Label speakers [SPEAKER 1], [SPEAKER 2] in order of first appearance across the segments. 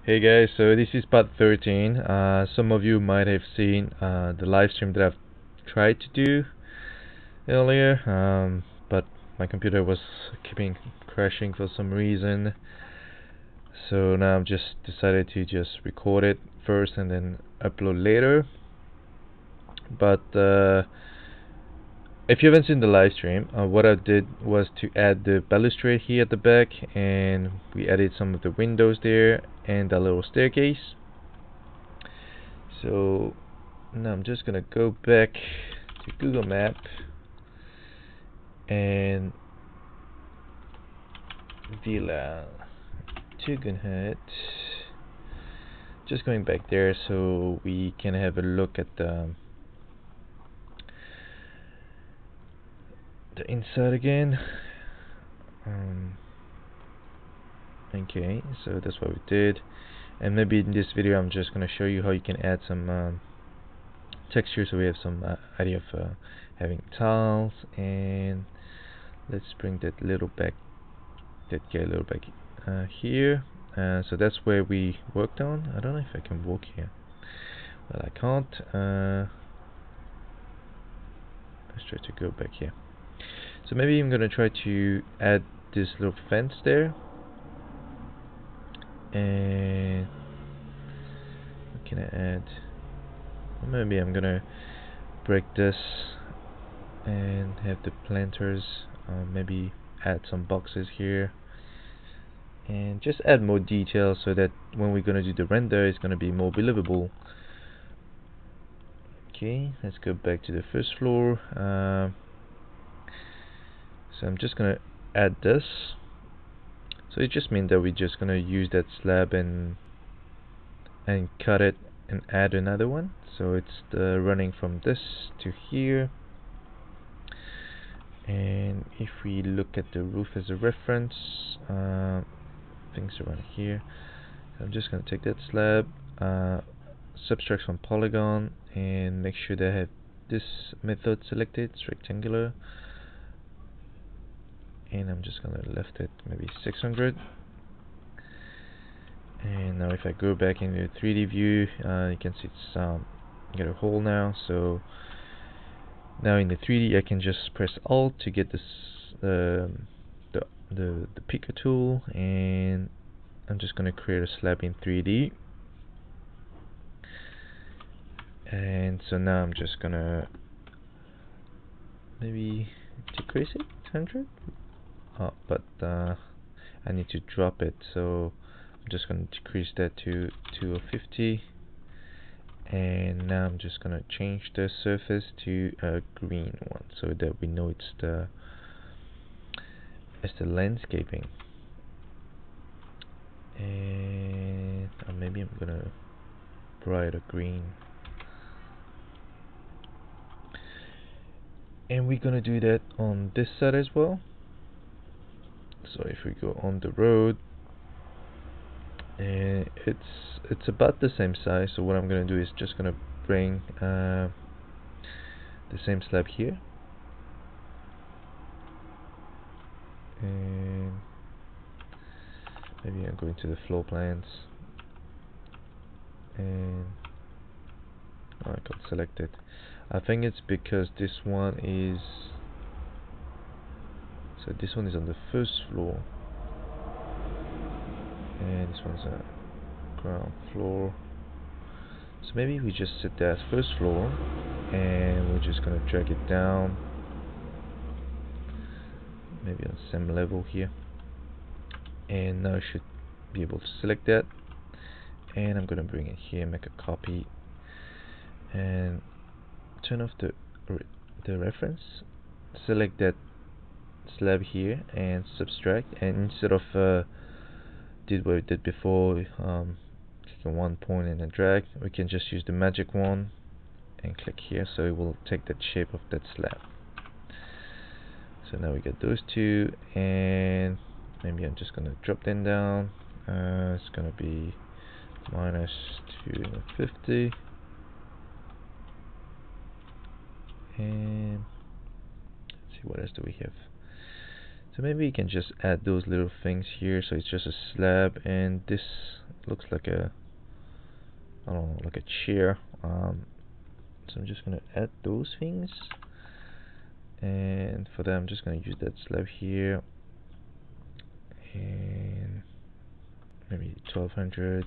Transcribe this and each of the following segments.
[SPEAKER 1] Hey guys, so this is part 13. Some of you might have seen the live stream that I've tried to do earlier, but my computer was keeping crashing for some reason. So now I've just decided to just record it first and then upload later. But if you haven't seen the live stream, what I did was to add the balustrade here at the back, and we added some of the windows there and a little staircase. So now I'm just gonna go back to Google Map and Villa Tugendhat. Just going back there so we can have a look at the inside again. Okay, so that's what we did, and maybe in this video I'm just gonna show you how you can add some texture, so we have some idea of having tiles. And let's bring that little back, that guy a little back here. So that's where we worked on. I don't know if I can walk here. Well, I can't. Let's try to go back here. So maybe I'm gonna try to add this little fence there. And what can I add? Maybe I'm gonna break this and have the planters. Maybe add some boxes here and just add more detail so that when we're gonna do the render, it's gonna be more believable. Okay, let's go back to the first floor. So I'm just gonna add this. So it just means that we're just gonna use that slab and cut it and add another one. So it's the running from this to here. And if we look at the roof as a reference, things around here. So I'm just gonna take that slab, subtract from polygon, and make sure that I have this method selected. It's rectangular. And I'm just gonna left it maybe 600. And now if I go back into 3D view, you can see it's got a hole now. So now in the 3D I can just press Alt to get this the picker tool, and I'm just gonna create a slab in 3D. And so now I'm just gonna maybe decrease it 100. But I need to drop it, so I'm just going to decrease that to 250. And now I'm just going to change the surface to a green one so that we know it's the landscaping. And maybe I'm going to brighter green. And we're going to do that on this side as well. So if we go on the road, and it's about the same size. So what I'm gonna do is just gonna bring the same slab here, and maybe I'm going to the floor plans, and I can select it. I think it's because this one is on the first floor, and this one's a ground floor. So maybe we just set that as first floor, and we're just gonna drag it down, maybe on the same level here. And now I should be able to select that, and I'm gonna bring it here, make a copy, and turn off the reference. Select that slab here and subtract, and instead of did what we did before, clicking one point and then drag, we can just use the magic wand and click here, so it will take that shape of that slab. So now we got those two, and maybe I'm just gonna drop them down. It's gonna be minus 250, and let's see what else do we have. So maybe you can just add those little things here, so it's just a slab, and this looks like a, I don't know, like a chair. So I'm just gonna add those things, and for that I'm just gonna use that slab here, and maybe 1200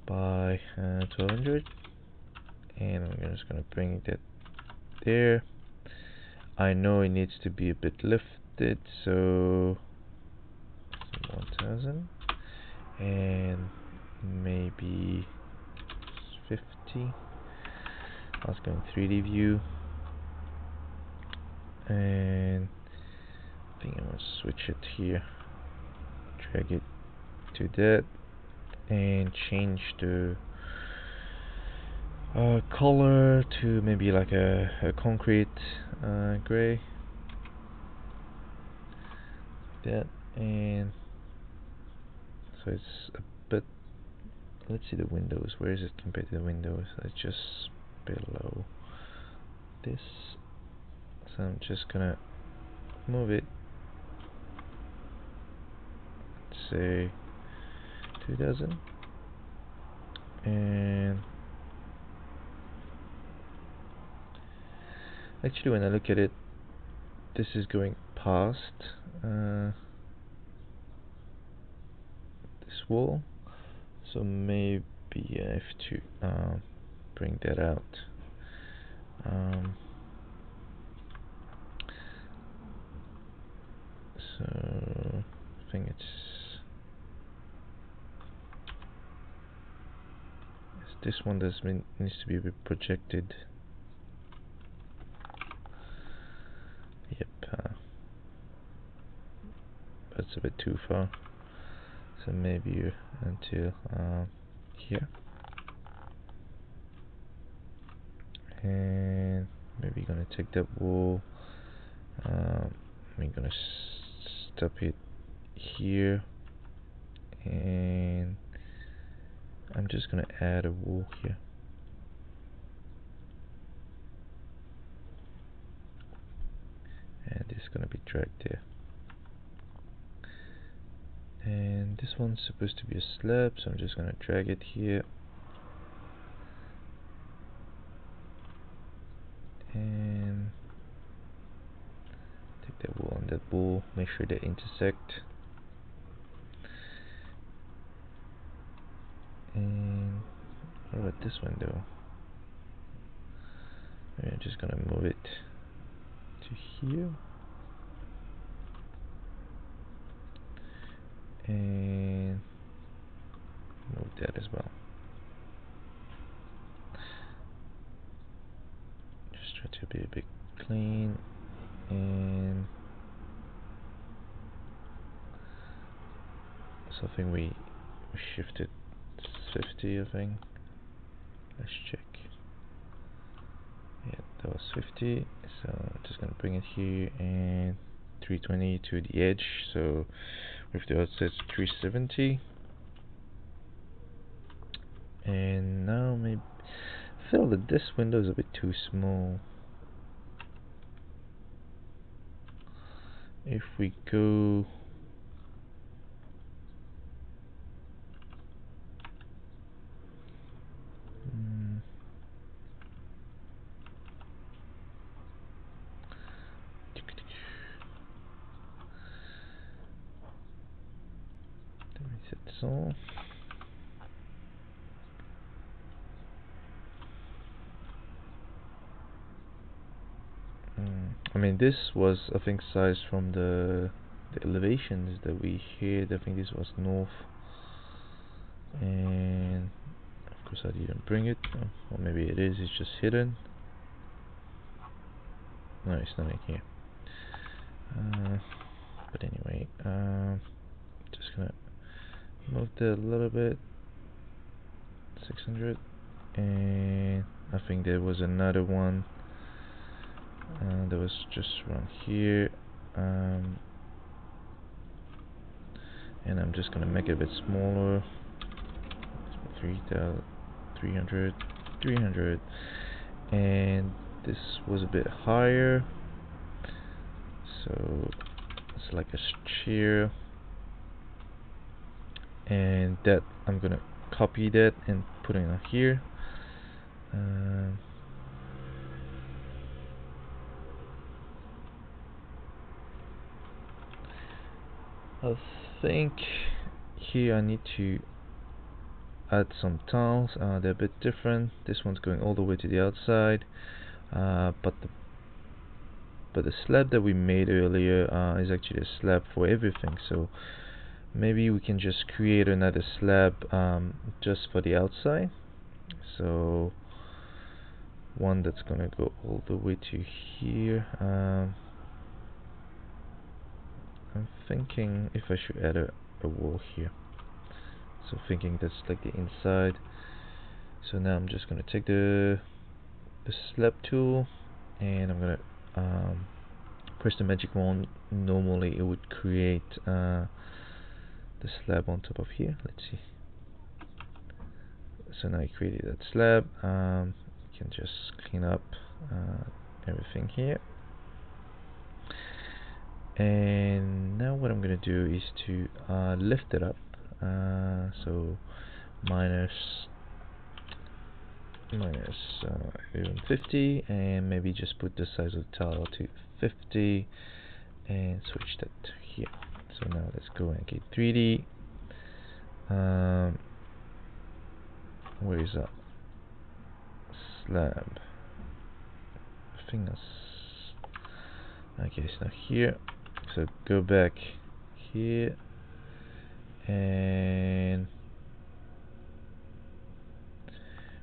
[SPEAKER 1] by 1200, and I'm just gonna bring that there. I know it needs to be a bit lifted, so 1000 and maybe 50. Let's go in 3D view, and I think I'm gonna switch it here, drag it to that, and change the color to maybe like a concrete gray, that, and so it's a bit. Let's see the windows. Where is it compared to the windows? It's just below this. So I'm just gonna move it. Let's say 2000, and actually when I look at it, this is going past this wall, so maybe I have to bring that out. So I think it's this one needs to be projected. Yep, that's a bit too far. So maybe until here, and maybe gonna take that wall. I'm gonna stop it here, and I'm just gonna add a wall here. And it's gonna be dragged there. And this one's supposed to be a slab, so I'm just gonna drag it here. And take that wall and that wall, make sure they intersect. And what about this window? I'm just gonna move it to here, and move that as well. Just try to be a bit clean, and so I think we shifted 50, I think. Let's check. Yeah, that was 50, so I'm just gonna bring it here, and 320 to the edge, so with the offset 370. And now maybe I feel that this window is a bit too small. If we go reset so. I mean, this was, I think, sized from the elevations that we had. I think this was north, and of course I didn't bring it, or maybe it is, it's just hidden. No, it's not in here. But anyway, just gonna move that a little bit, 600, and I think there was another one that was just around here, and I'm just gonna make it a bit smaller, 300, 300, and this was a bit higher, So select a chair, and that I'm gonna copy that and put it in here. I think here I need to add some tiles. They're a bit different. This one's going all the way to the outside, but the slab that we made earlier is actually a slab for everything. So maybe we can just create another slab just for the outside. So one that's gonna go all the way to here. I'm thinking if I should add a wall here. So thinking that's like the inside. So now I'm just gonna take the slab tool, and I'm gonna press the magic wand. Normally it would create the slab on top of here. Let's see. So now I created that slab. You can just clean up everything here. And now what I'm going to do is to lift it up. So minus 50, and maybe just put the size of the tile to 50 and switch that to here. So now let's go and get 3D. Where is that slab? I think that's okay. It's not here. So go back here, and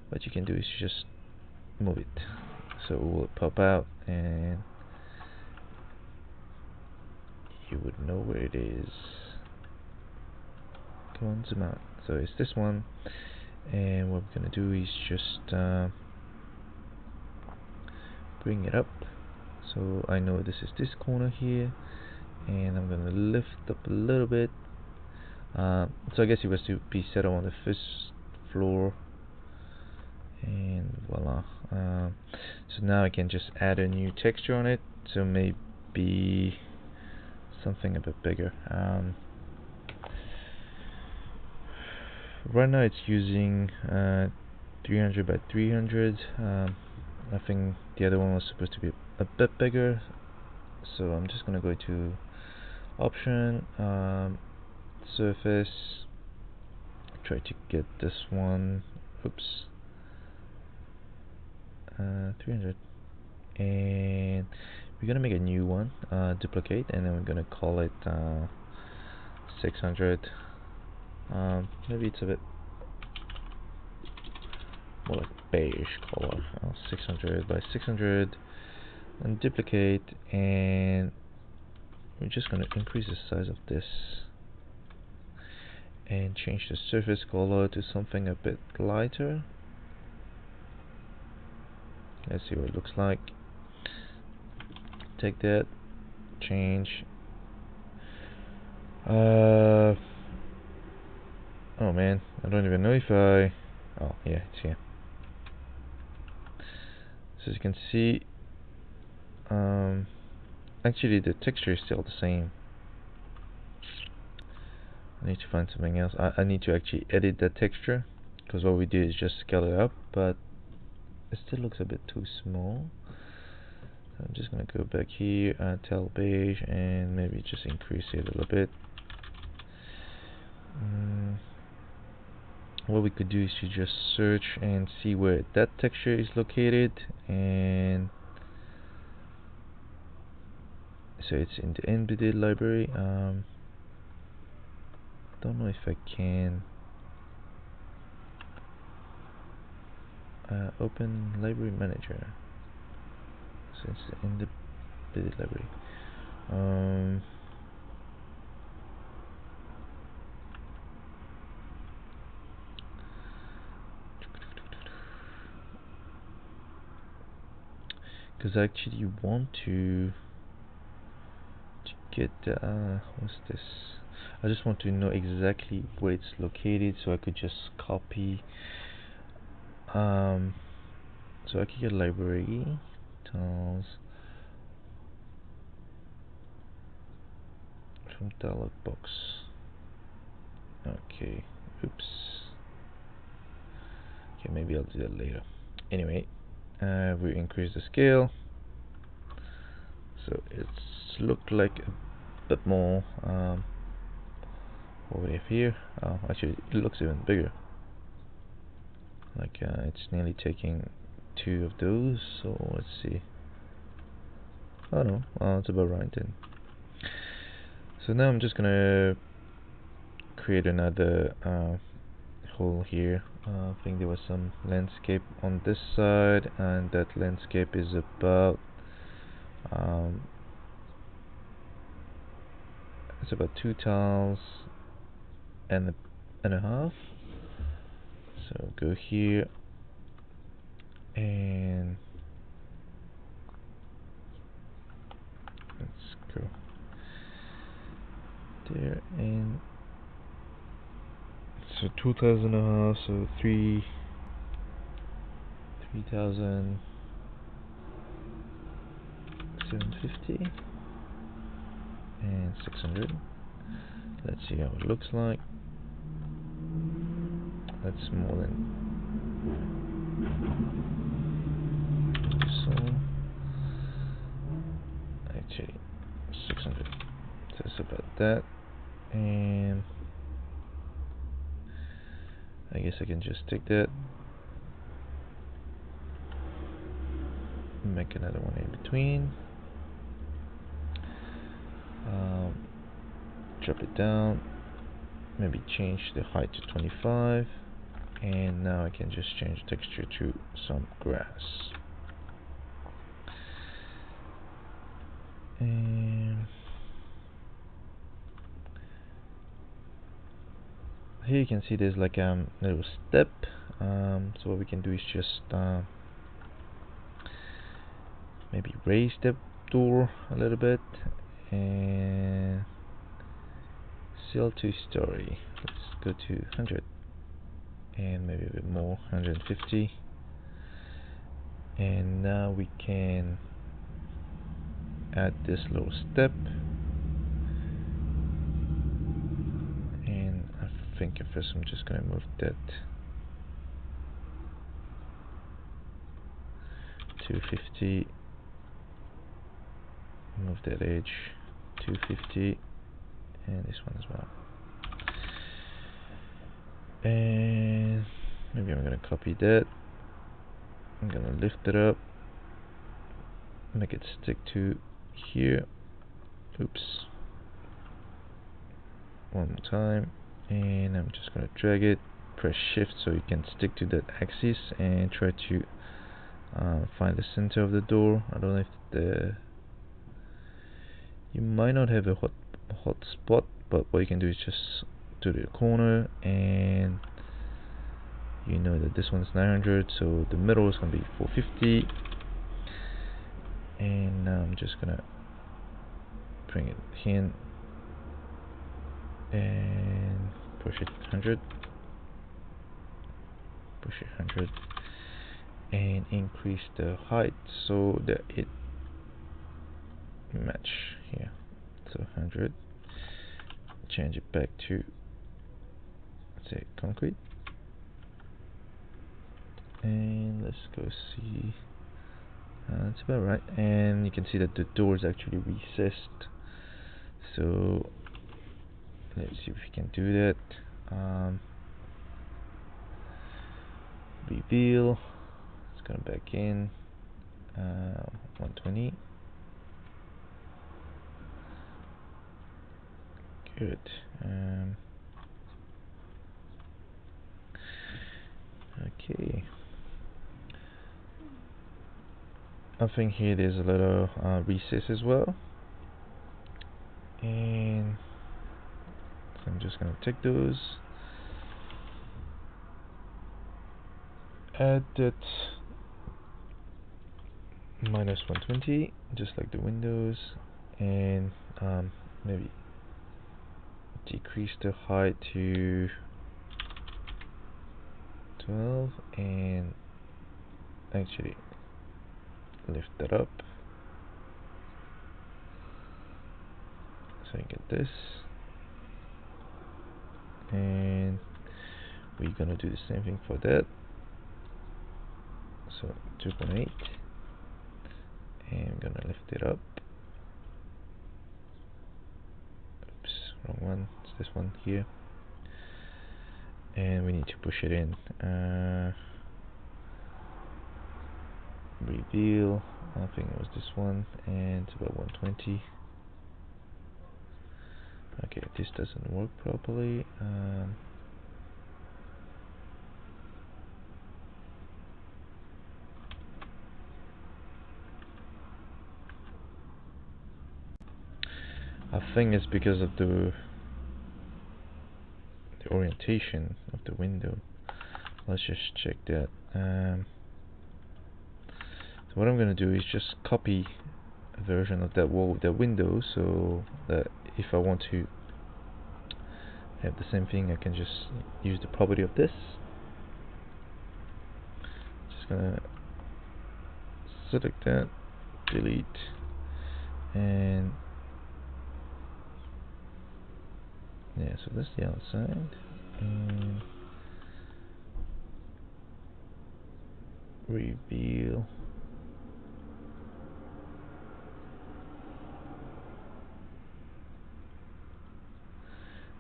[SPEAKER 1] what you can do is just move it, so it will pop out, and you would know where it is. Come on, zoom out. So it's this one, and what we're gonna do is just bring it up. So I know this is this corner here, and I'm gonna lift up a little bit. So I guess it was to be set up on the first floor, and voila. So now I can just add a new texture on it. So maybe something a bit bigger. Right now it's using 300 by 300. I think the other one was supposed to be a bit bigger, so I'm just gonna go to option, surface, try to get this one, oops, 300, and we're gonna make a new one, duplicate, and then we're gonna call it 600. Maybe it's a bit more like beige color. 600 by 600, and duplicate, and we're just going to increase the size of this and change the surface color to something a bit lighter. Let's see what it looks like. Take that, change. Oh man, I don't even know if I... Oh yeah, it's here. So as you can see, actually the texture is still the same. I need to find something else. I need to actually edit that texture, because what we did is just scale it up, but it still looks a bit too small. So I'm just gonna go back here, tell beige, and maybe just increase it a little bit. What we could do is to just search and see where that texture is located, and so it's in the embedded library. Don't know if I can open library manager. So it's in the embedded library. Because I actually want to get what's this? I just want to know exactly where it's located, so I could just copy. So I could get library tiles, from dialog box. Okay, oops. Okay, maybe I'll do that later. Anyway, we increase the scale, so it's looked like a bit more. What we have here, actually it looks even bigger. Like it's nearly taking 2 of those. So let's see. Oh no, it's about right then. So now I'm just gonna create another hole here. I think there was some landscape on this side, and that landscape is about it's about 2 tiles and a half. So go here and let's go there, and so 2,000 and a half, so 3,750 and 600. Let's see how it looks like. That's more than so. Actually, 600. So it's about that, and I guess I can just take that, make another one in between, drop it down, maybe change the height to 25, and now I can just change texture to some grass. And here you can see there's like a little step. So what we can do is just maybe raise the door a little bit and seal 2-story. Let's go to 100 and maybe a bit more, 150. And now we can add this little step, and I think at first I'm just gonna move that 250, move that edge 250, and this one as well. And maybe I'm gonna copy that. I'm gonna lift it up, make it stick to here. Oops. One more time, and I'm just gonna drag it, press shift so you can stick to that axis, and try to find the center of the door. I don't know if you might not have a hot spot, but what you can do is just to the corner, and you know that this one's 900, so the middle is gonna be 450. And now I'm just gonna bring it in and push it 100, push it 100, and increase the height so that it match here. So 100, change it back to, say, concrete, and let's go see. That's about right, and you can see that the door is actually recessed. So let's see if we can do that. Reveal. Let's go back in. 120. Good. Okay. I think here there's a little recess as well, and so I'm just gonna take those, add that -120, just like the windows, and maybe decrease the height to 12, and actually lift that up So I get this, and we're gonna do the same thing for that. So 2.8, and I'm gonna lift it up. Oops, wrong one. It's this one here, and we need to push it in. Reveal. I think it was this one, and it's about 120. Okay, this doesn't work properly. I think it's because of the orientation of the window. Let's just check that. So what I'm gonna do is just copy a version of that wall with that window, so that if I want to have the same thing, I can just use the property of this. Just gonna select that, delete, and yeah, so that's the outside. And reveal.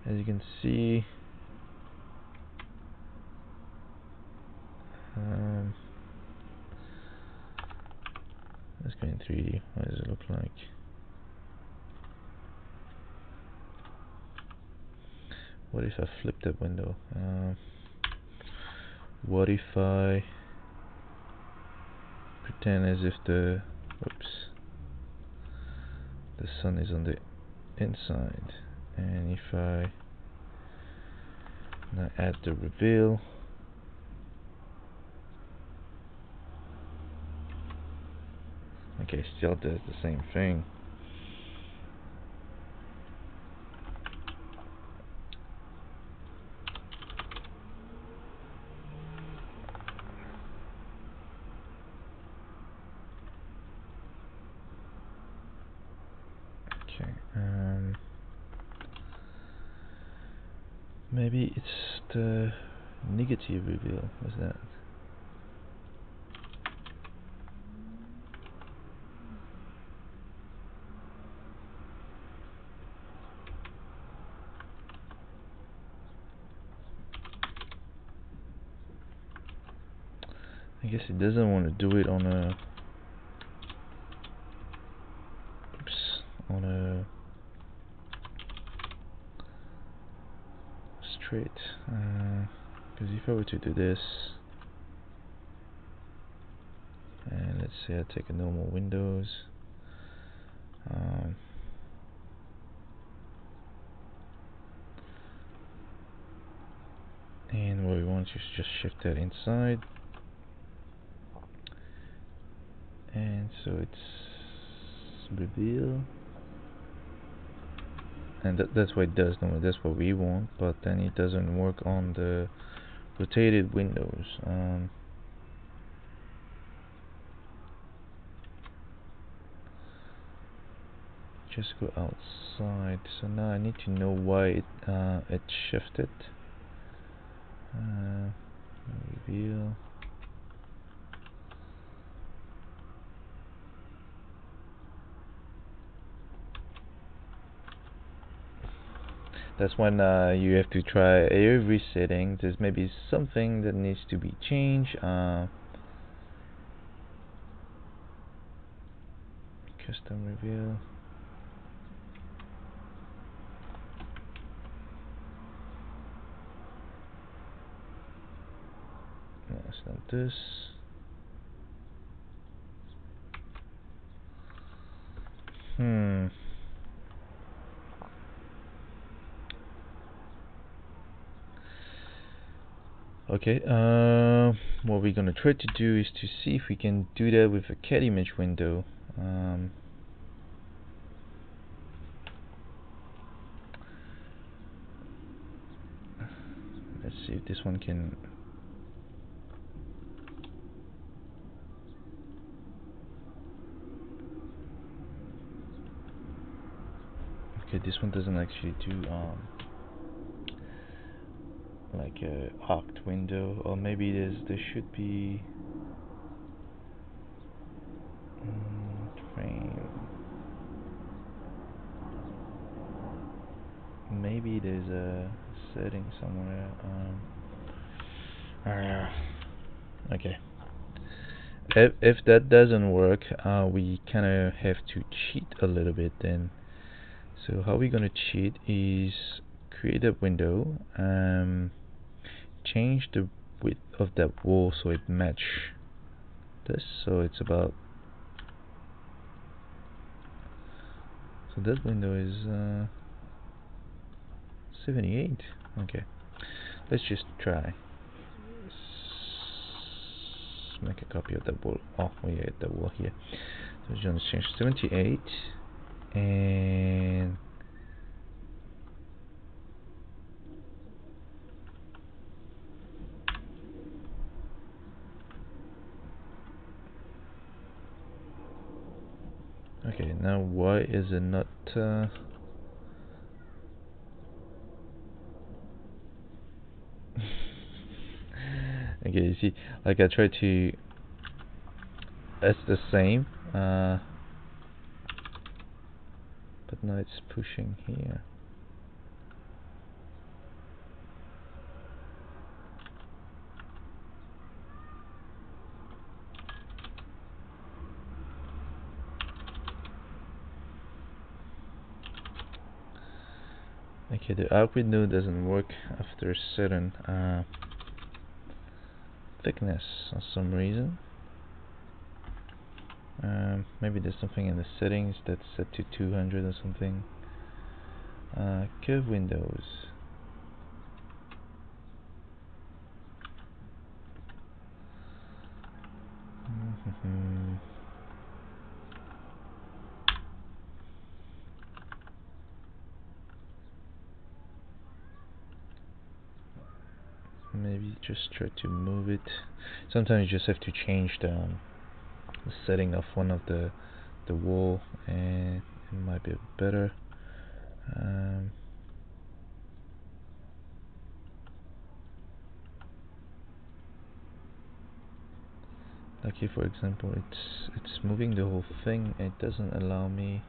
[SPEAKER 1] As you can see, let's go in 3D. What does it look like? What if I flip that window? What if I pretend as if the sun is on the inside, and if I now add the reveal, okay, still does the same thing. Okay, maybe it's the negative reveal. What's that? I guess it doesn't want to do it on a straight, because if I were to do this, and let's say I take a normal Windows, and what we want is just shift that inside, and so it's reveal, and that's what it does normally. That's what we want, but then it doesn't work on the rotated windows. Just go outside. So now I need to know why it shifted. Reveal. That's when you have to try every setting. There's maybe something that needs to be changed. Custom reveal. No, it's not this. Okay, what we're gonna try to do is to see if we can do that with a CAD image window. Let's see if this one can. Okay, this one doesn't actually do like a arced window, or maybe there should be frame. Maybe there's a setting somewhere. Okay. If that doesn't work, we kind of have to cheat a little bit then. So how we're gonna cheat is create a window, change the width of that wall so it match this. So it's about, so that window is 78. Okay, let's just try. Make a copy of that wall. Oh, we get the wall here. So we're going to change 78 and okay, now why is it not okay, you see, like I try to, it's the same, but now it's pushing here. Okay, the arc window doesn't work after a certain thickness for some reason. Maybe there's something in the settings that's set to 200 or something. Curve windows. Maybe just try to move it. Sometimes you just have to change the setting of one of the wall, and it might be better. Like here, for example, it's moving the whole thing. It doesn't allow me.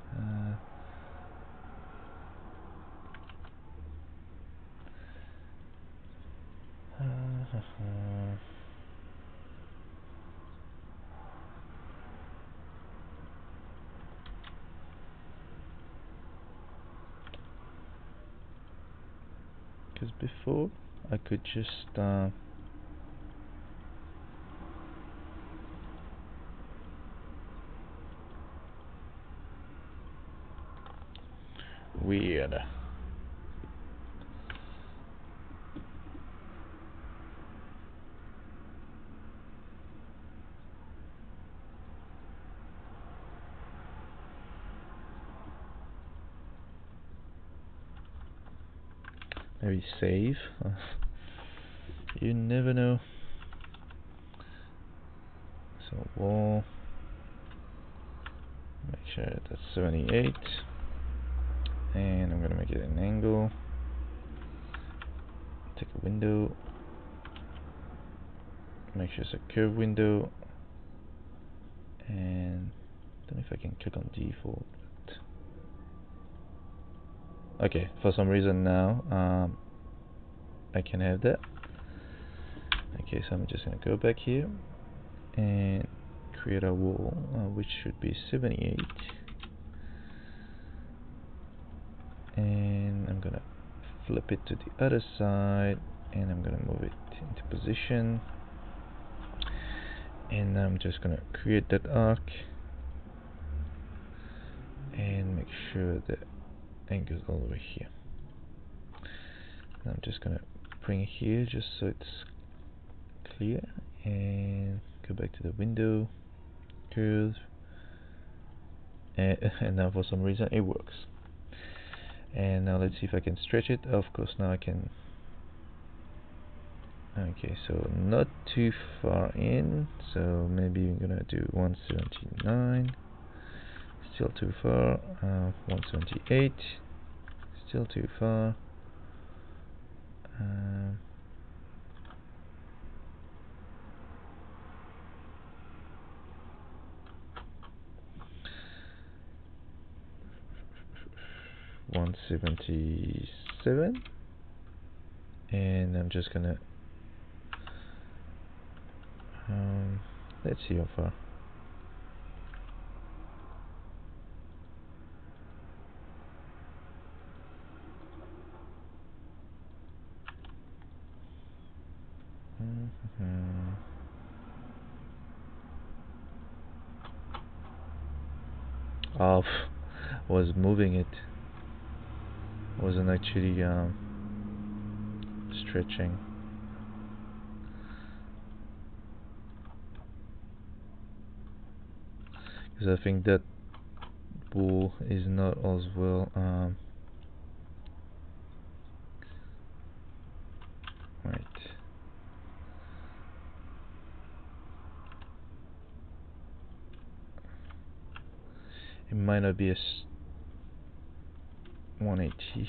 [SPEAKER 1] Because before I could just weird. Maybe save. You never know. So wall. Make sure that's 78, and I'm gonna make it an angle. Take a window. Make sure it's a curve window, and I don't know if I can click on default. Okay, for some reason now I can have that. Okay, so I'm just gonna go back here and create a wall which should be 78, and I'm gonna flip it to the other side, and I'm gonna move it into position, and I'm just gonna create that arc and make sure that it goes all the way here. I'm just gonna bring it here just so it's clear, and go back to the window, curve, and now for some reason it works. And now let's see if I can stretch it. Of course, now I can. Okay, so not too far in, so maybe we're gonna do 179. Still too far. 178. still too far. 177, and I'm just gonna let's see how far. Oh, was moving it. Wasn't actually stretching. Because I think that wool is not as well right. It might not be a 180.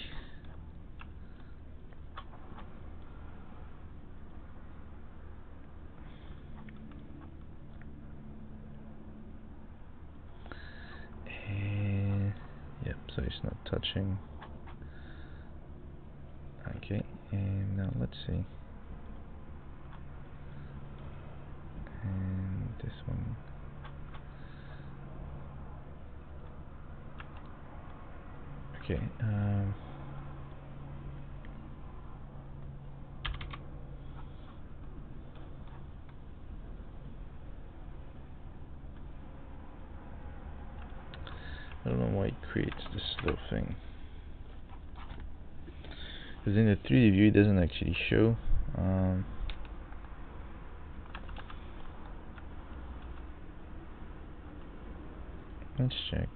[SPEAKER 1] And yep, so it's not touching. Okay, and now let's see. And this one. Okay, I don't know why it creates this little thing. Because in the 3D view it doesn't actually show. Let's check.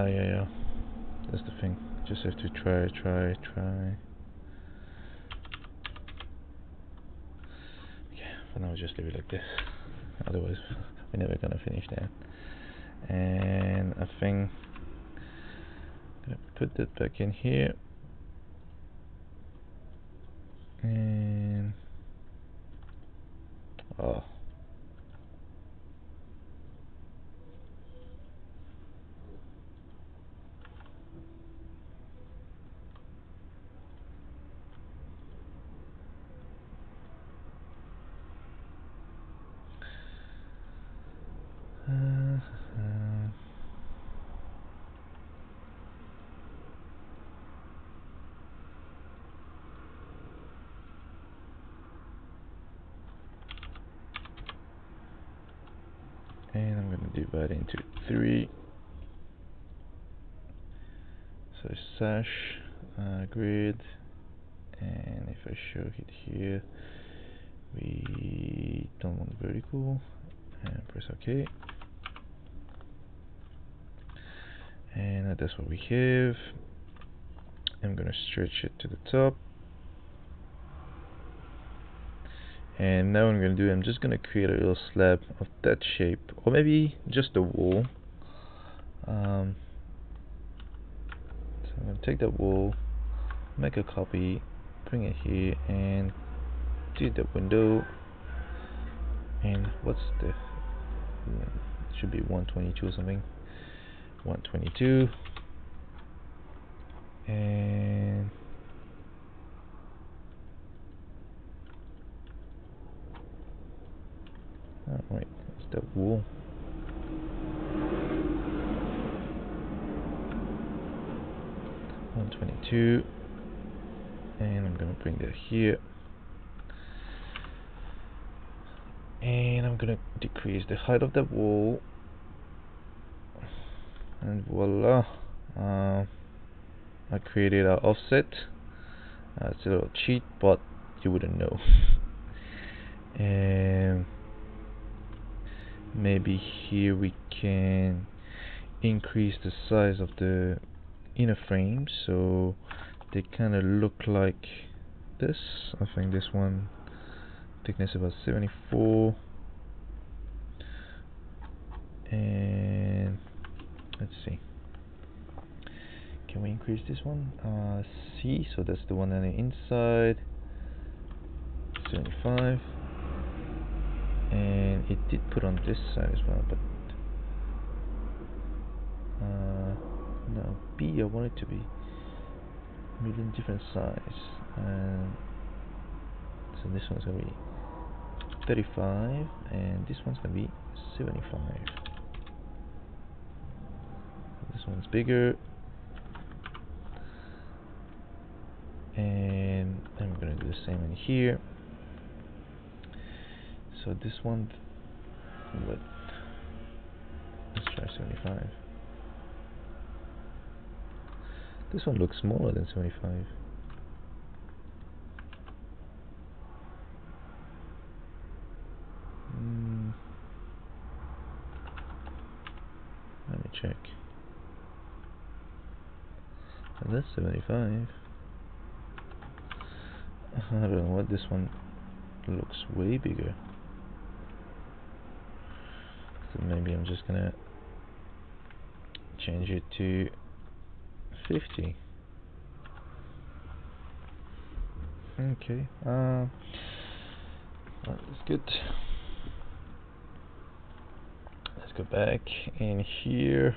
[SPEAKER 1] Yeah. That's the thing. Just have to try. Okay, for now, just leave it like this. Otherwise, we're never gonna finish that. And I think I'm gonna put that back in here. And oh. And I'm going to divide into 3. So sash, grid, and if I show it here, we don't want vertical, and press OK. And that's what we have. I'm going to stretch it to the top. And now what I'm going to do, I'm just going to create a little slab of that shape, or maybe just a wall. So I'm going to take that wall, make a copy, bring it here, and do the window. And what's the, should be 122 or something. 122. And oh wait, it's the wool. $122, and I'm gonna bring that here, and I'm gonna decrease the height of the wall, and voila, I created an offset. It's a little cheat, but you wouldn't know. And maybe here we can increase the size of the inner frame so they kind of look like this. I think this one thickness about 74, and let's see, can we increase this one? C, so that's the one on the inside, 75, and it did put on this side as well, but no, B, I want it to be million different size, and so this one's gonna be 35 and this one's gonna be 75. This one's bigger, and I'm gonna do the same in here. So this one, what? Let's try 75. This one looks smaller than 75. Let me check. And that's 75. I don't know what, this one looks way bigger. So maybe I'm just gonna change it to 50. Okay, that's good. Let's go back in here,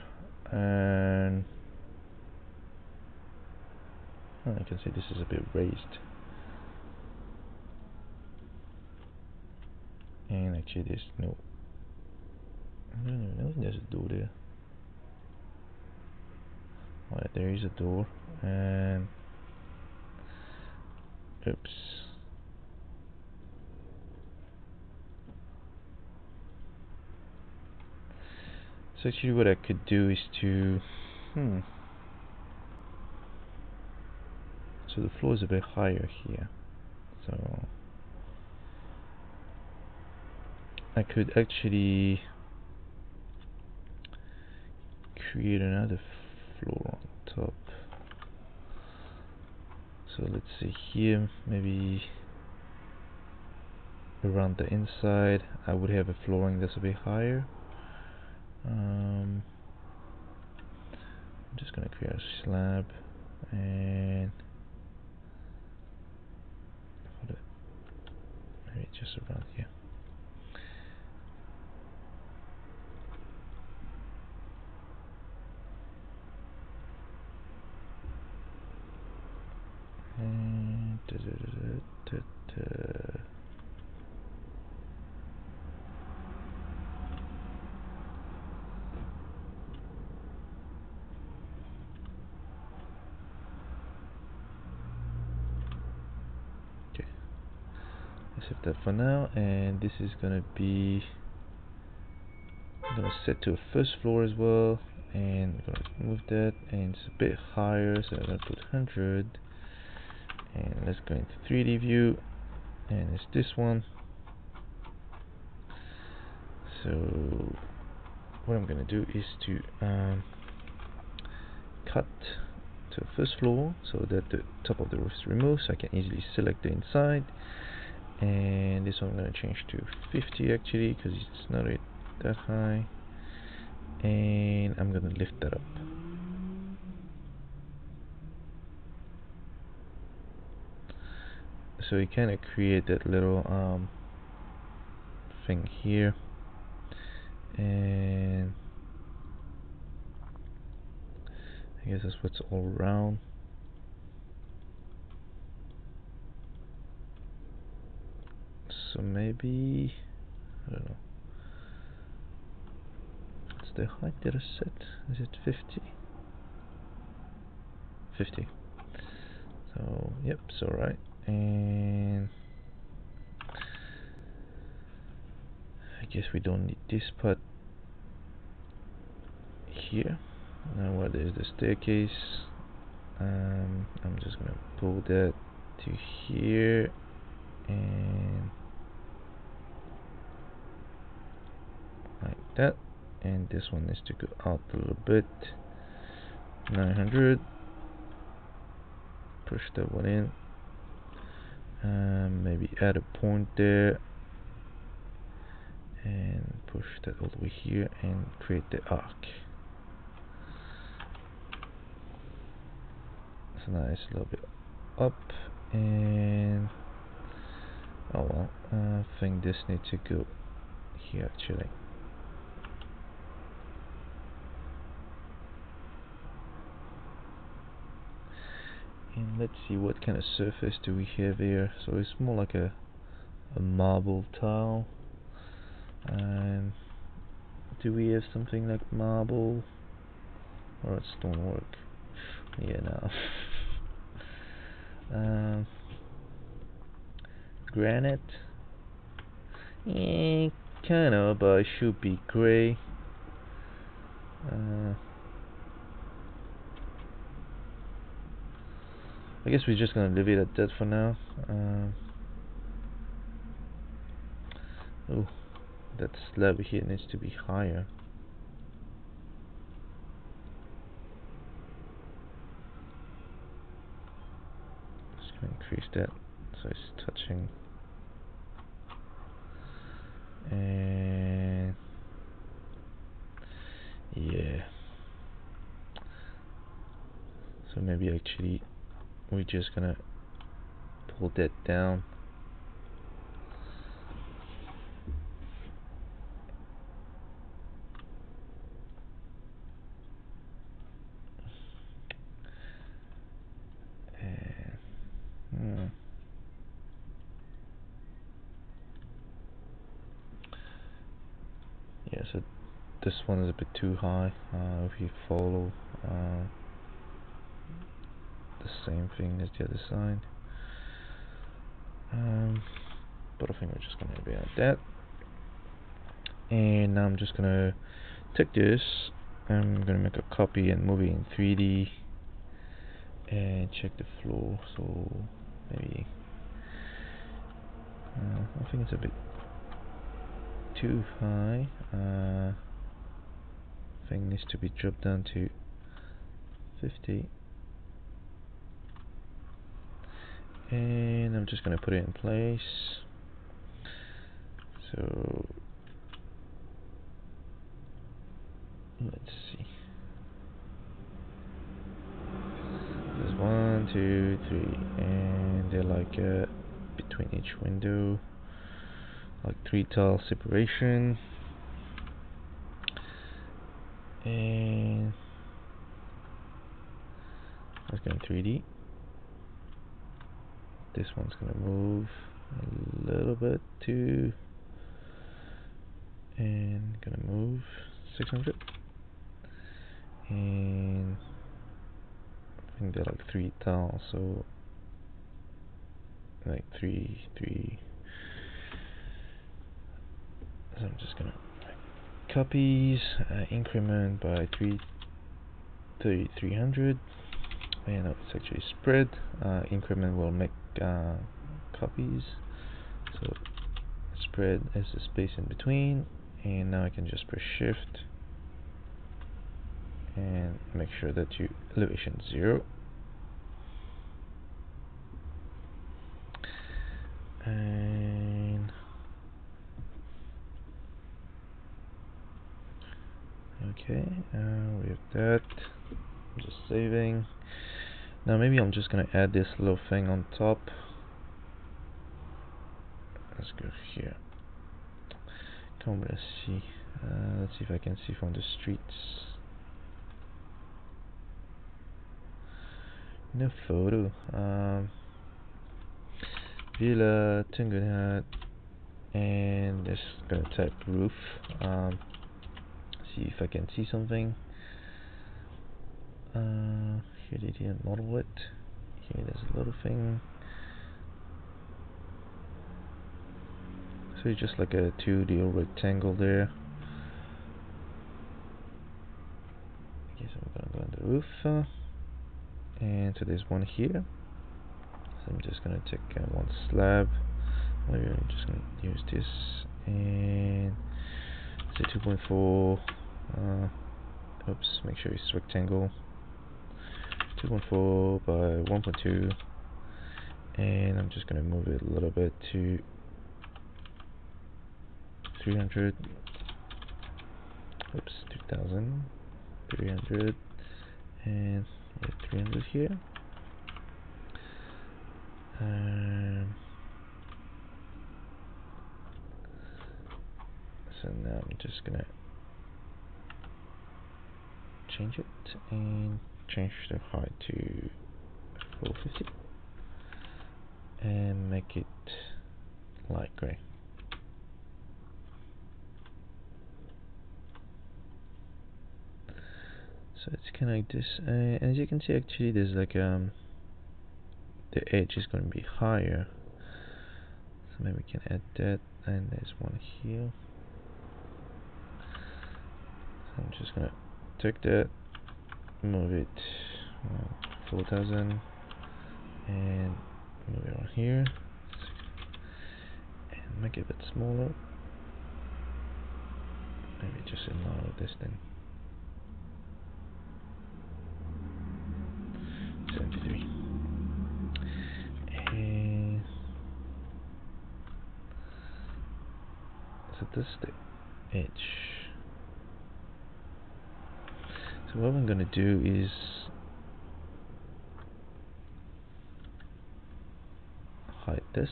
[SPEAKER 1] and I can see this is a bit raised. And actually there's no, I don't even know if there's a door there. Alright, there is a door, and oops. So actually what I could do is to, so the floor is a bit higher here. So I could actually create another floor on top. So let's see here, maybe around the inside I would have a flooring that's a bit higher. I'm just gonna create a slab and put it maybe just around here. And okay, let's save that for now, and this is gonna be, I'm gonna set to a first floor as well, and I'm gonna move that, and it's a bit higher, so I'm gonna put 100, and let's go into 3D view, and it's this one. So what I'm gonna do is to cut to the first floor so that the top of the roof is removed, so I can easily select the inside. And this one I'm gonna change to 50 actually, because it's not that high, and I'm gonna lift that up. So you kind of create that little thing here, and I guess that's what's all around. So maybe, I don't know, what's the height that I set? Is it 50? 50. So yep, it's alright. And I guess we don't need this part here. Now where there's the staircase, I'm just gonna pull that to here, and like that, and this one needs to go out a little bit. 900. Push that one in. Maybe add a point there, and push that all the way here, and create the arc. So now it's a little bit up, and oh well, I think this needs to go here actually. And let's see what kind of surface do we have here. So it's more like a marble tile. And do we have something like marble or stonework? Yeah, no. Granite? Yeah, kind of, but it should be gray. I guess we're just gonna leave it at that for now. Oh, that slab here needs to be higher. Just gonna increase that so it's touching. And yeah, so maybe actually we're just gonna pull that down. And yeah, so this one is a bit too high. If you follow the same thing as the other side, but I think we're just gonna be like that. And now I'm just gonna take this, I'm gonna make a copy and move it in 3D and check the floor. So maybe I think it's a bit too high. Thing needs to be dropped down to 50, and I'm just gonna put it in place. So let's see. There's 1, 2, 3, and they're like between each window, like 3 tile separation. And let's go in 3D. This one's gonna move a little bit too, and gonna move 600. And I think they're like 3 tiles, so like 3, 3. So I'm just gonna copies, increment by 300, and it's actually spread. Increment will make copies, so spread is the space in between. And now I can just press shift and make sure that you elevation 0, and okay, we have that. I'm just saving. Now maybe I'm just gonna add this little thing on top. Let's go here. Come, let's see. Let's see if I can see from the streets. No photo. Villa Tugendhat, and just gonna type roof. See if I can see something. Here they didn't model it. Here there's a little thing. So it's just like a 2D rectangle there. Okay, so we're gonna go on the roof, and so there's one here. So I'm just gonna take one slab. Maybe I'm just gonna use this and say 2.4. Oops, make sure it's rectangle. 2.4 by 1.2, and I'm just gonna move it a little bit to 300. Oops, 2000, 300, and 300 here. So now I'm just gonna change it and change the height to 450 and make it light gray. So it's kind of like this, and as you can see, actually there's like the edge is going to be higher, so maybe we can add that, and there's one here. So I'm just gonna take that, move it 4000, and move it on here, and make it a bit smaller. Maybe just ignore this thing. 73. And so this is the edge. So what I'm gonna do is hide this.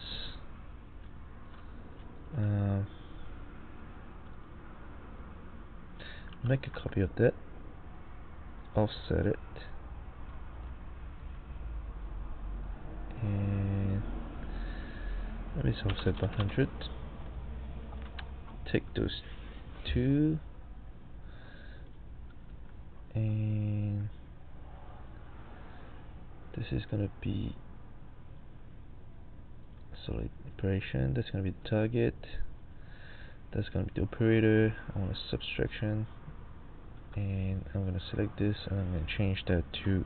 [SPEAKER 1] Make a copy of that. Offset it. And let me offset by 100. Take those two and this is gonna be solid operation. That's gonna be the target. That's gonna be the operator. I want a subtraction, and I'm gonna select this and I'm gonna change that to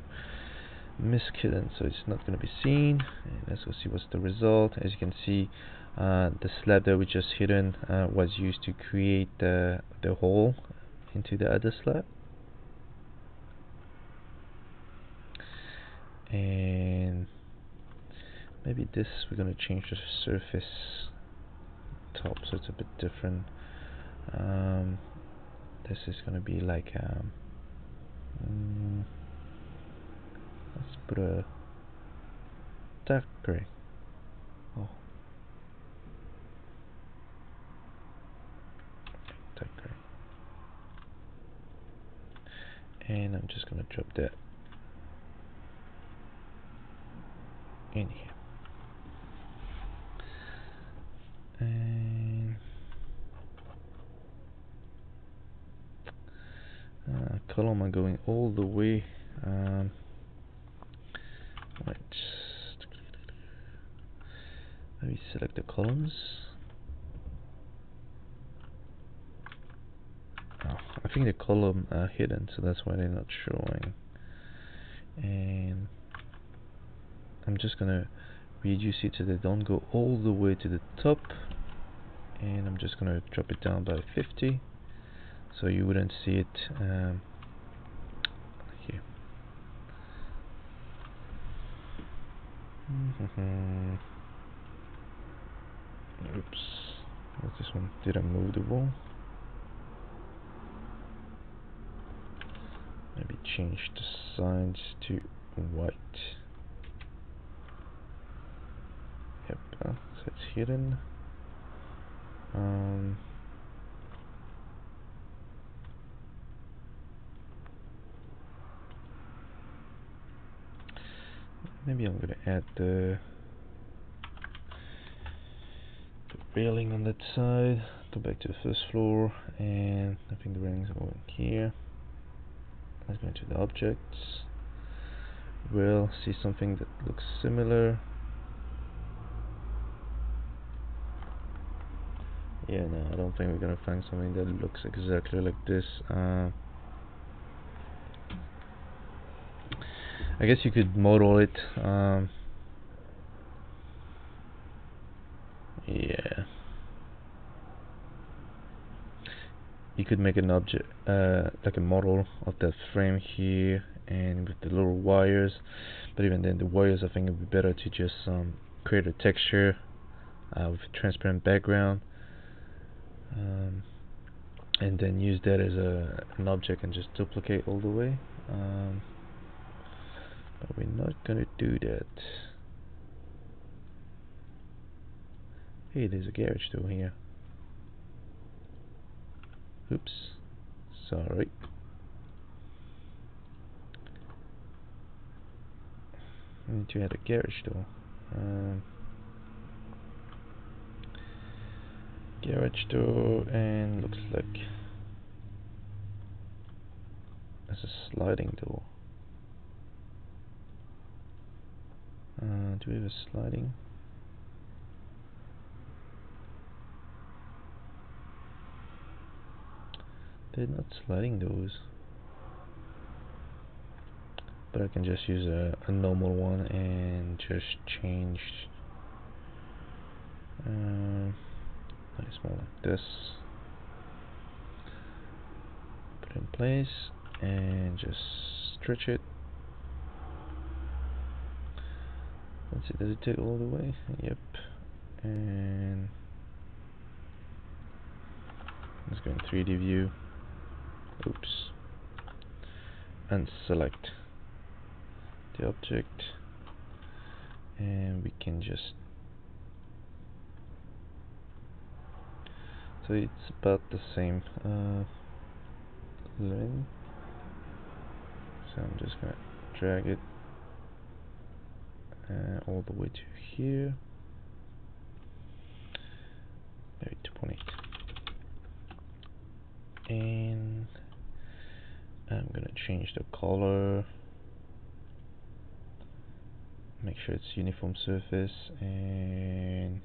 [SPEAKER 1] miscident, so it's not going to be seen. And let's go see what's the result. As you can see, the slab that we just hidden was used to create the hole into the other slab. And maybe this, we're going to change the surface top so it's a bit different. This is going to be like let's put a dark gray. Oh, dark gray. And I'm just gonna drop that in here. And column are going all the way. Let's maybe select the columns. Oh, I think the column are hidden, so that's why they're not showing. And I'm just gonna reduce it so they don't go all the way to the top. And I'm just gonna drop it down by 50, so you wouldn't see it here. Oops, what's this one? Did I move the wall? Maybe change the sides to white. Yep, so it's hidden. Maybe I'm gonna add the railing on that side. Go back to the first floor, and I think the railings are going here. Let's go into the objects. We'll see something that looks similar. Yeah, no, I don't think we're gonna find something that looks exactly like this. I guess you could model it. you could make an object, like a model of that frame here, and with the little wires. But even then, the wires, I think it would be better to just create a texture with a transparent background, and then use that as an object and just duplicate all the way. But we're not gonna do that. Hey, there's a garage door here. Oops, sorry. I need to add a garage door. Garage door, and looks like there's a sliding door. Do we have a sliding? They're not sliding doors, but I can just use a normal one and just change nice more like this, put it in place and just stretch it. Let's see, does it take all the way? Yep. And let's go in 3D view. Oops. And select the object, and we can just, so it's about the same line. So I'm just gonna drag it all the way to here. Maybe 2.8. And I'm gonna change the color, make sure it's uniform surface, and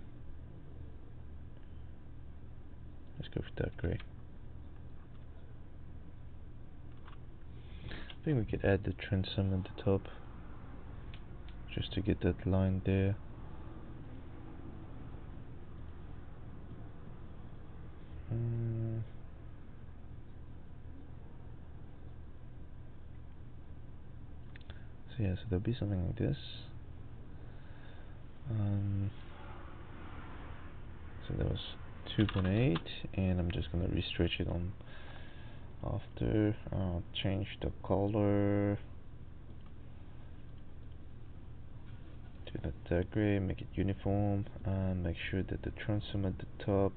[SPEAKER 1] let's go for dark gray. I think we could add the transom at the top just to get that line there. So yeah, so there'll be something like this. So that was 2.8, and I'm just gonna restretch it on after. Change the color to the dark gray, make it uniform, and make sure that the transom at the top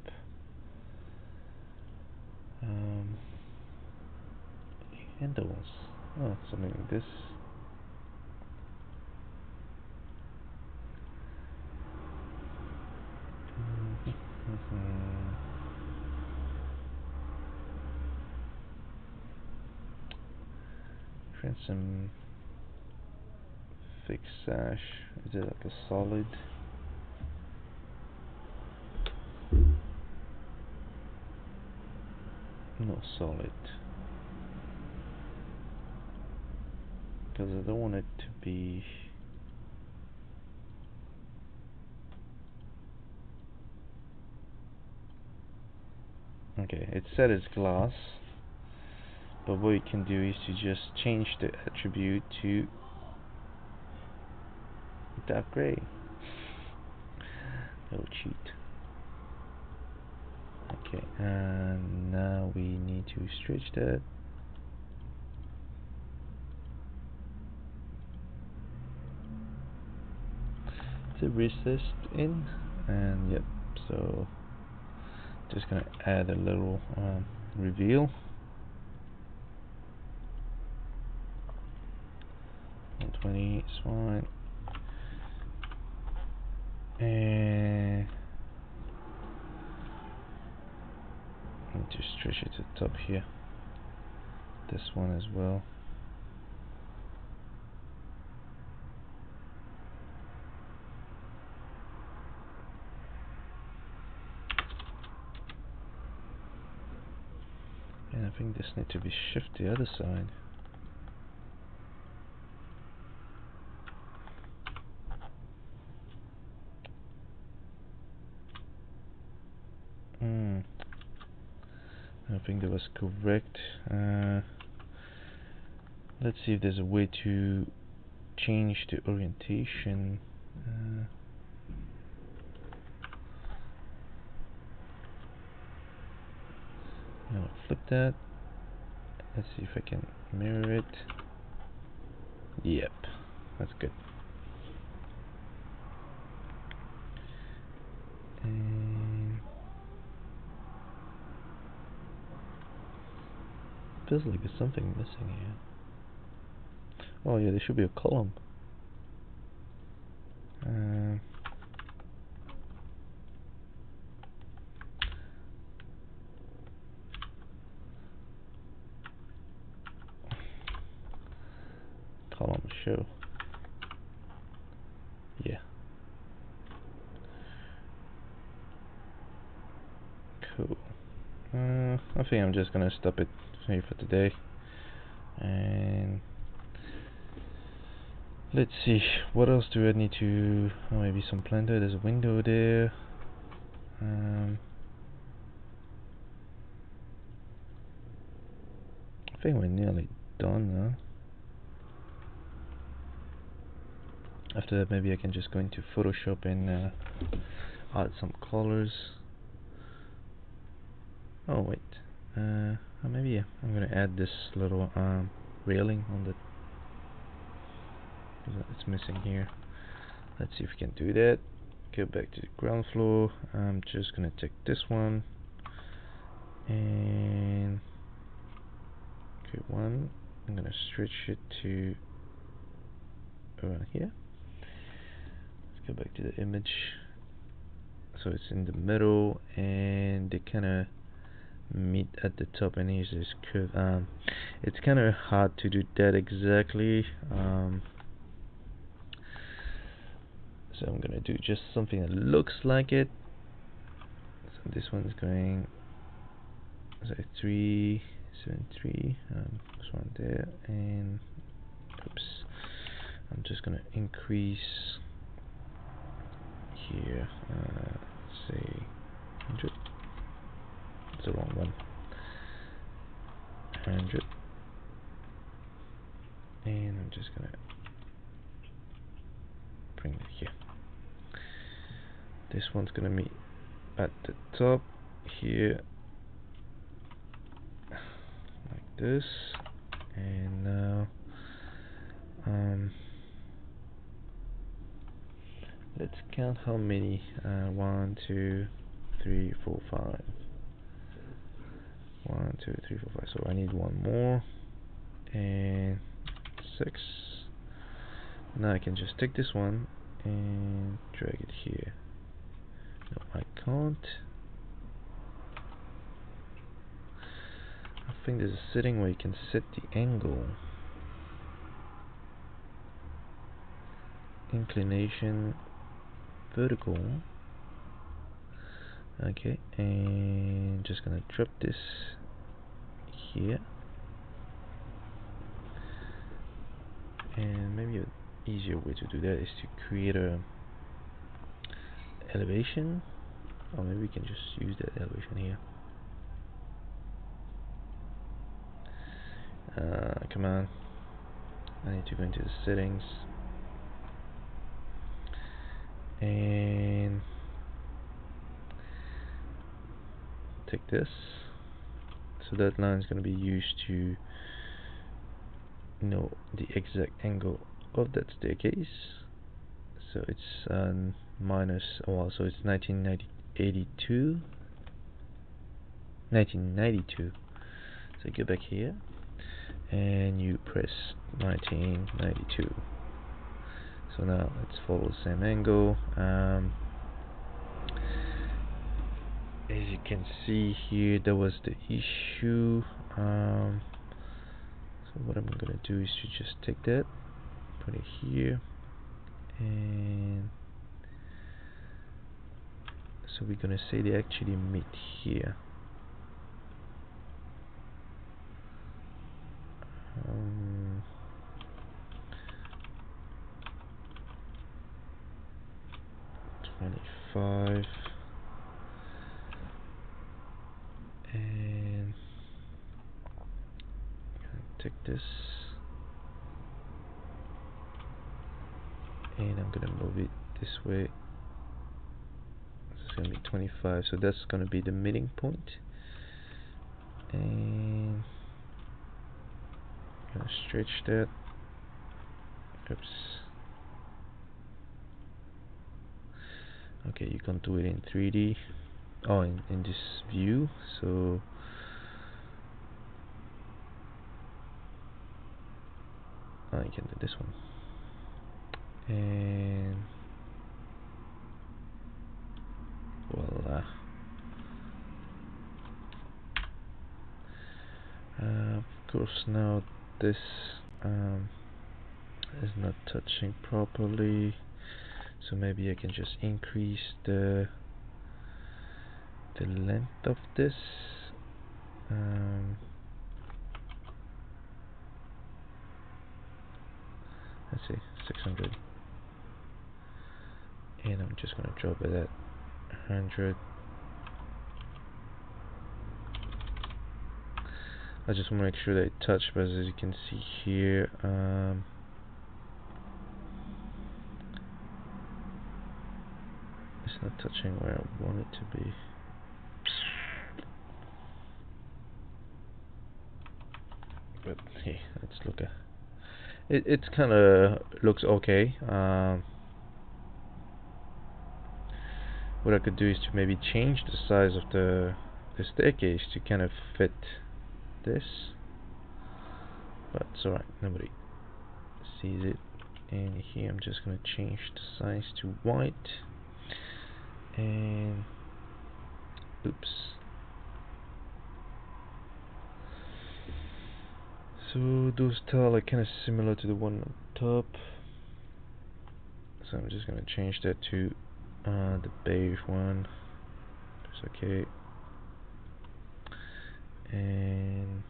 [SPEAKER 1] handles, something like this. Transom fixed sash, is it like a solid? No, solid, because I don't want it to be okay. It's set as glass, but what you can do is to just change the attribute to dark gray. Oh, cheat. Okay, and now we need to stretch that. To recessed in, and yep, so just gonna add a little reveal. 120 is fine, and I need to stretch it to the top here. This one as well. And I think this needs to be shift the other side. I think that was correct. Let's see if there's a way to change the orientation. I'm gonna flip that. Let's see if I can mirror it. Yep, that's good. And feels like there's something missing here. Oh yeah, there should be a column. Column show. Yeah. Cool. I think I'm just gonna stop it here for today. And let's see, what else do I need to... Oh, maybe some planter. There's a window there. I think we're nearly done now. After that, maybe I can just go into Photoshop and add some colors. Oh wait, maybe yeah, I'm gonna add this little railing on the... It's missing here. Let's see if we can do that. Go back to the ground floor. I'm just gonna take this one and okay, one. I'm gonna stretch it to around here. Let's go back to the image. So it's in the middle, and they kind of meet at the top, and here's this curve. It's kind of hard to do that exactly. So I'm gonna do just something that looks like it. So this one's going, so 373. This one there, and oops, I'm just gonna increase here. Say 100. It's the wrong one. 100, and I'm just gonna bring it here. This one's gonna meet at the top here, like this. And now let's count how many. 1, 2, 3, 4, 5. 1, 2, 3, 4, 5. So I need one more, and 6. Now I can just take this one and drag it here. No, I can't. I think there's a setting where you can set the angle. Inclination, vertical. Okay, and just gonna drop this here. And maybe an easier way to do that is to create a elevation, or maybe we can just use that elevation here. Come on, I need to go into the settings and take this. So that line is going to be used to know the exact angle of that staircase. So it's minus, well, so it's 1982. So go back here and you press 1992. So now let's follow the same angle. As you can see here, that was the issue. So what I'm gonna do is to just take that, put it here, and so we're gonna say they actually meet here. 25 and and I'm gonna move it this way. It's gonna be 25, so that's gonna be the meeting point. And I'm gonna stretch that. Oops. Okay, you can do it in 3D. Oh, in this view. So you can do this one. And voila. Of course, now this is not touching properly, so maybe I can just increase the length of this. Let's see, 600, and I'm just gonna drop it at 100. I just want to make sure they touch, but as you can see here, it's not touching where I want it to be. But hey, let's look at it. It kind of looks okay. What I could do is to maybe change the size of the staircase to kind of fit this, but it's alright, nobody sees it. And here I'm just gonna change the size to white, and oops. So those tiles are kind of similar to the one on top, so I'm just gonna change that to the beige one. It's okay. And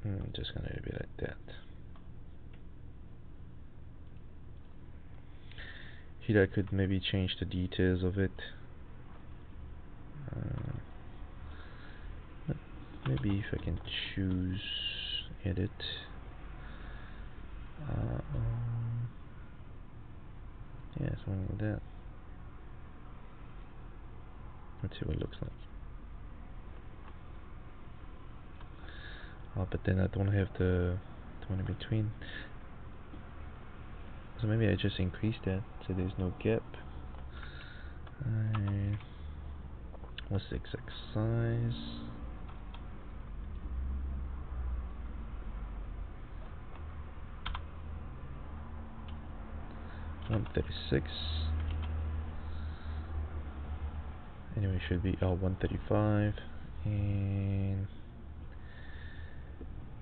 [SPEAKER 1] I'm just gonna leave it like that. Here I could maybe change the details of it. Maybe if I can choose edit. Yeah, something like that. Let's see what it looks like. Oh, but then I don't have the one in between. So maybe I just increase that so there's no gap. What's the exact size? $136. Anyway, it should be $135. And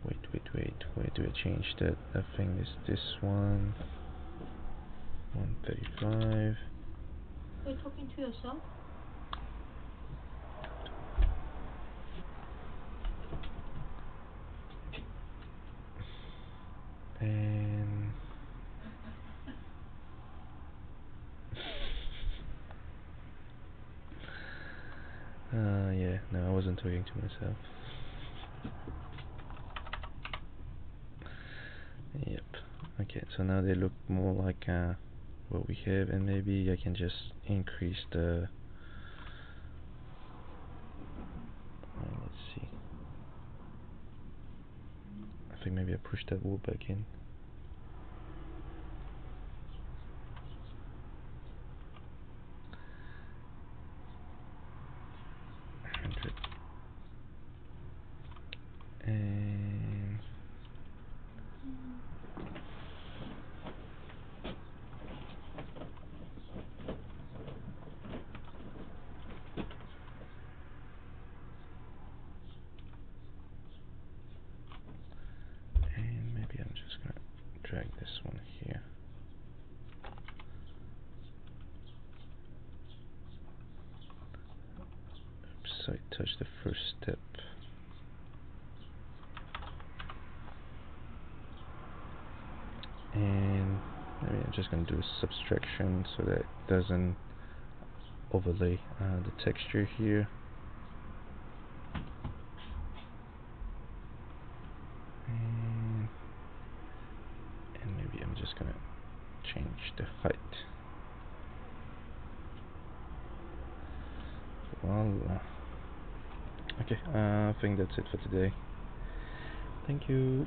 [SPEAKER 1] wait, where do I change that? I think it's this one. 135.
[SPEAKER 2] Are you talking to yourself?
[SPEAKER 1] And yeah, no, I wasn't talking to myself. Yep. Okay, so now they look more like what we have, and maybe I can just increase the let's see. I think maybe I push that wall back in. And maybe I'm just gonna drag this one here. Oops, so I touched the first step. And maybe I'm just gonna do a subtraction so that it doesn't overlay the texture here. just gonna change the height. Voila. Okay, I think that's it for today. Thank you.